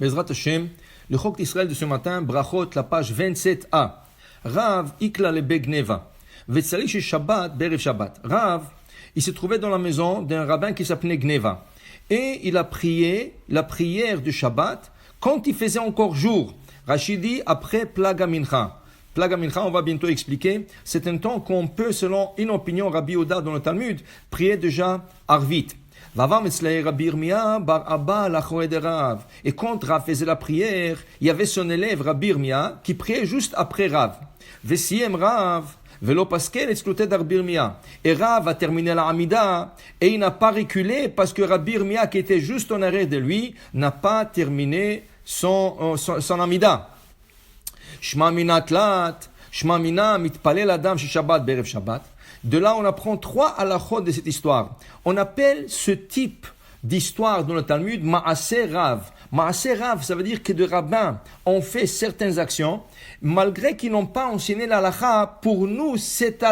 Bezrat Hashem, le Chok d'Israël de ce matin, Brachot, la page 27a. Rav ikla le begneva. Vetzali chez Shabbat, berev Shabbat. Rav, il se trouvait dans la maison d'un rabbin qui s'appelait Gneva. Et il a prié la prière du Shabbat quand il faisait encore jour. Rachid dit après Plaga Mincha. Plaga Mincha, on va bientôt expliquer. C'est un temps qu'on peut, selon une opinion Rabbi Oda dans le Talmud, prier déjà Arvit. Et quand Rav faisait la prière, il y avait son élève Rabbi Irmia qui priait juste après Rav. Vesiem Rav, velo paskel excluté d'Rabbi Irmia. Et Rav a terminé la Hamida et il n'a pas reculé parce que Rabbi Irmia, qui était juste en arrière de lui, n'a pas terminé son Hamida. Shma minatlat, Shma mina mitpalel adam shi Shabbat berev Shabbat. De là, on apprend 3 halachot de cette histoire. On appelle ce type d'histoire dans le Talmud Ma'aseh Rav. Ma'aseh Rav, ça veut dire que des rabbins ont fait certaines actions, malgré qu'ils n'ont pas enseigné l'halakha. Pour nous, c'est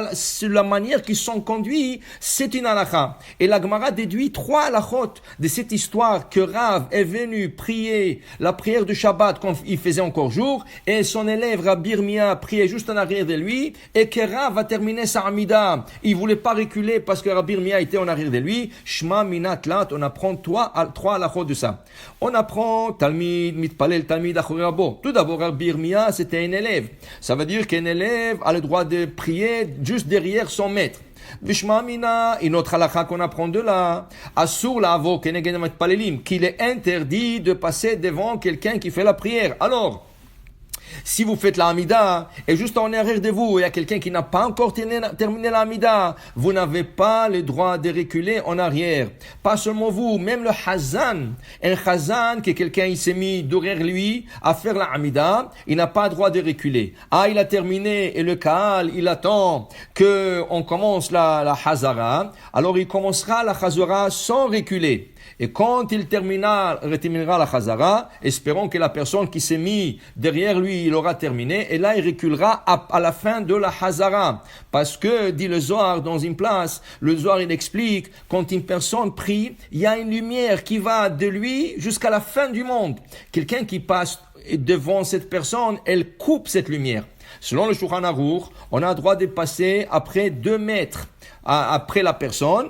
la manière qu'ils sont conduits, c'est une halakha. Et la Gemara déduit 3 halachot de cette histoire que Rav est venu prier la prière de Shabbat quand il faisait encore jour, et son élève Rabbi Irmia priait juste en arrière de lui, et que Rav a terminé sa Hamida. Il voulait pas reculer parce que Rabbi Irmia était en arrière de lui. Shma minat lat, on apprend 3 halachot de ça. On apprend Talmid, mitpalel, Talmid, achori rabo. Tout d'abord, Rabbi Irmia, c'était un élève. Ça veut dire qu'un élève a le droit de prier juste derrière son maître. Vishma mina, une autre halakha qu'on apprend de là, Asur lavo, kenegen mitpalelim, qu'il est interdit de passer devant quelqu'un qui fait la prière. Alors, si vous faites la Hamida et juste en arrière de vous, il y a quelqu'un qui n'a pas encore terminé la Hamida, vous n'avez pas le droit de reculer en arrière. Pas seulement vous, même le Hazan. Un Hazan, que quelqu'un il s'est mis derrière lui à faire la Hamida, il n'a pas le droit de reculer. Ah, il a terminé et le Kaal, il attend qu'on commence la Hazara. Alors il commencera la Hazara sans reculer. Et quand il terminera la Chazara, espérons que la personne qui s'est mise derrière lui, il aura terminé, et là il reculera à la fin de la Chazara. Parce que, dit le Zohar dans une place, le Zohar il explique, quand une personne prie, il y a une lumière qui va de lui jusqu'à la fin du monde. Quelqu'un qui passe devant cette personne, elle coupe cette lumière. Selon le Shulchan Aruch, on a le droit de passer après 2 mètres après la personne,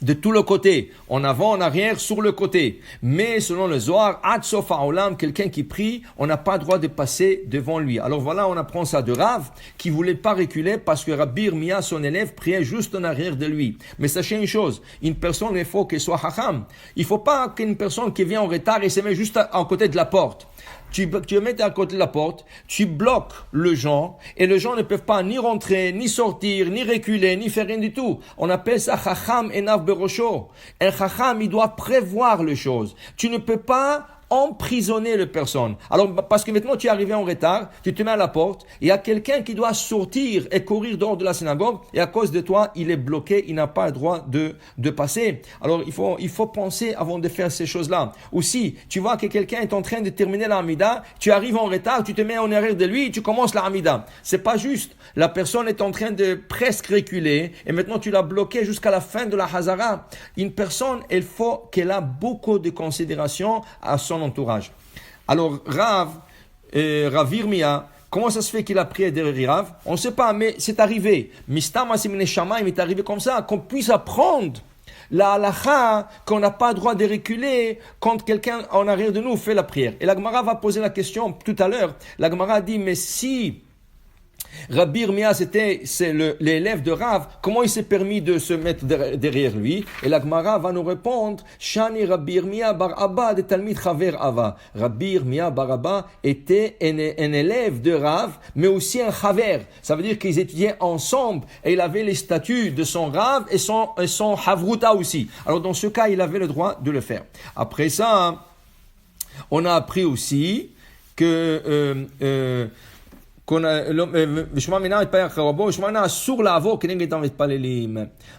de tout le côté, en avant, en arrière, sur le côté. Mais selon le Zohar, ad sof ha'olam, quelqu'un qui prie, on n'a pas le droit de passer devant lui. Alors voilà, on apprend ça de Rav, qui voulait pas reculer parce que Rabbi Irmia, son élève, priait juste en arrière de lui. Mais sachez une chose, une personne, il faut qu'elle soit hacham. Il faut pas qu'une personne qui vient en retard et se met juste à côté de la porte. Tu le mets à côté de la porte, tu bloques le gens, et les gens ne peuvent pas ni rentrer, ni sortir, ni reculer, ni faire rien du tout. On appelle ça chacham enav berosho. Un chacham, il doit prévoir les choses. Tu ne peux pas emprisonner la personne. Alors, parce que maintenant tu es arrivé en retard, tu te mets à la porte, il y a quelqu'un qui doit sortir et courir dehors de la synagogue, et à cause de toi, il est bloqué, il n'a pas le droit de passer. Alors, il faut penser avant de faire ces choses-là. Aussi, tu vois que quelqu'un est en train de terminer la Hamida, tu arrives en retard, tu te mets en arrière de lui, tu commences la Hamida. C'est pas juste. La personne est en train de presque reculer, et maintenant tu l'as bloqué jusqu'à la fin de la Hazara. Une personne, il faut qu'elle a beaucoup de considération à son entourage. Alors, Rav Irmia, comment ça se fait qu'il a prié derrière Rav? On ne sait pas, mais c'est arrivé. Mistam Asimne Shamaim est arrivé comme ça, qu'on puisse apprendre la halakha, qu'on n'a pas le droit de reculer quand quelqu'un en arrière de nous fait la prière. Et la Gemara va poser la question tout à l'heure. La Gemara dit, mais si Rabbi Irmia, c'est l'élève de Rav, comment il s'est permis de se mettre derrière lui? Et la Gemara va nous répondre, Shani Rabbi Irmia bar Abba de Talmid Chaver Ava. Rabbi Irmia bar Abba était un élève de Rav, mais aussi un Chaver. Ça veut dire qu'ils étudiaient ensemble, et il avait les statuts de son Rav et son Havruta aussi. Alors dans ce cas, il avait le droit de le faire. Après ça, on a appris aussi que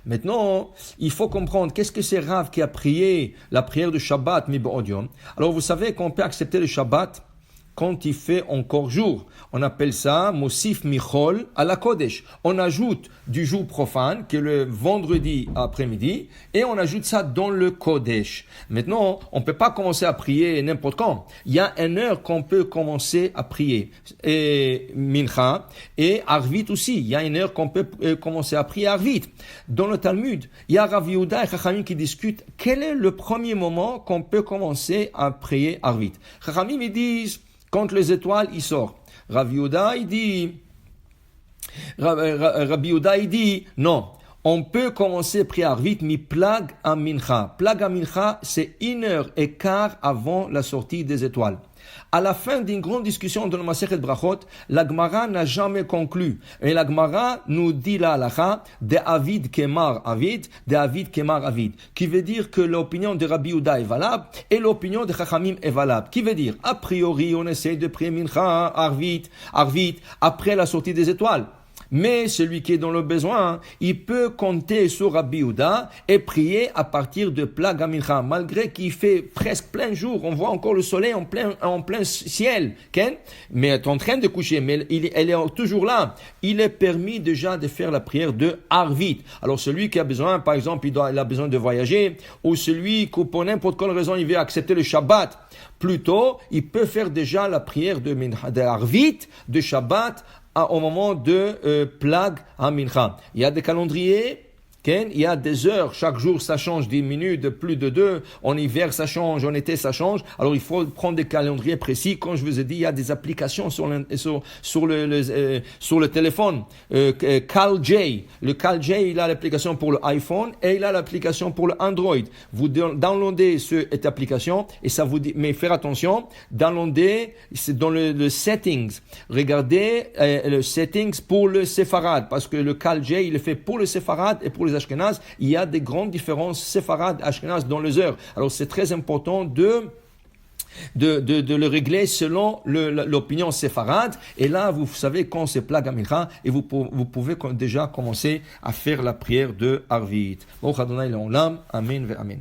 maintenant, il faut comprendre qu'est-ce que c'est Rav qui a prié la prière de Shabbat. Alors vous savez qu'on peut accepter le Shabbat quand il fait encore jour. On appelle ça Mosif Michol à la Kodesh. On ajoute du jour profane, qui est le vendredi après-midi, et on ajoute ça dans le Kodesh. Maintenant, on ne peut pas commencer à prier n'importe quand. Il y a une heure qu'on peut commencer à prier. Et Mincha et Arvit aussi. Il y a une heure qu'on peut commencer à prier Arvit. Dans le Talmud, il y a Rav Yehuda et Chachamim qui discutent quel est le premier moment qu'on peut commencer à prier Arvit. Chachamim, ils disent quand les étoiles ils sortent. Rabbi Yehuda, il dit, non, on peut commencer à prier Arvit, mi plag à mincha. Plag à mincha, c'est 1h15 avant la sortie des étoiles. À la fin d'une grande discussion dans le Masechet Brachot, la Gemara n'a jamais conclu. Et la Gemara nous dit la halakha, de Avid Kemar Avid, de Avid Kemar Avid, qui veut dire que l'opinion de Rabbi Yehuda est valable et l'opinion de Chachamim est valable. Qui veut dire, a priori, on essaie de prier Mincha, Arvit, après la sortie des étoiles. Mais celui qui est dans le besoin, il peut compter sur Rabbi Yehuda et prier à partir de Plag Mincha, malgré qu'il fait presque plein jour. On voit encore le soleil en plein ciel, okay? Mais est en train de coucher, mais elle est toujours là. Il est permis déjà de faire la prière de Arvit. Alors celui qui a besoin, par exemple, il a besoin de voyager, ou celui qui pour n'importe quelle raison il veut accepter le Shabbat, plutôt, il peut faire déjà la prière de Arvit, de Shabbat, au moment de Plag à Mincha. Il y a des calendriers, il y a des heures, chaque jour ça change, 10 minutes, plus de 2, en hiver ça change, en été ça change, alors il faut prendre des calendriers précis. Comme je vous ai dit, il y a des applications sur le téléphone, CalJ, le CalJ il a l'application pour le iPhone et il a l'application pour le Android. Vous downloadez cette application et ça vous dit, mais faire attention, downloader, c'est dans le settings, regardez le settings pour le séfarade, parce que le CalJ il est fait pour le séfarade et pour les Ashkenaz, il y a des grandes différences séfarades Ashkenaz dans les heures. Alors c'est très important de le régler selon l'opinion séfarade. Et là, vous savez quand c'est Plag Mincha et vous pouvez déjà commencer à faire la prière de Arvit. Amen ve Amen.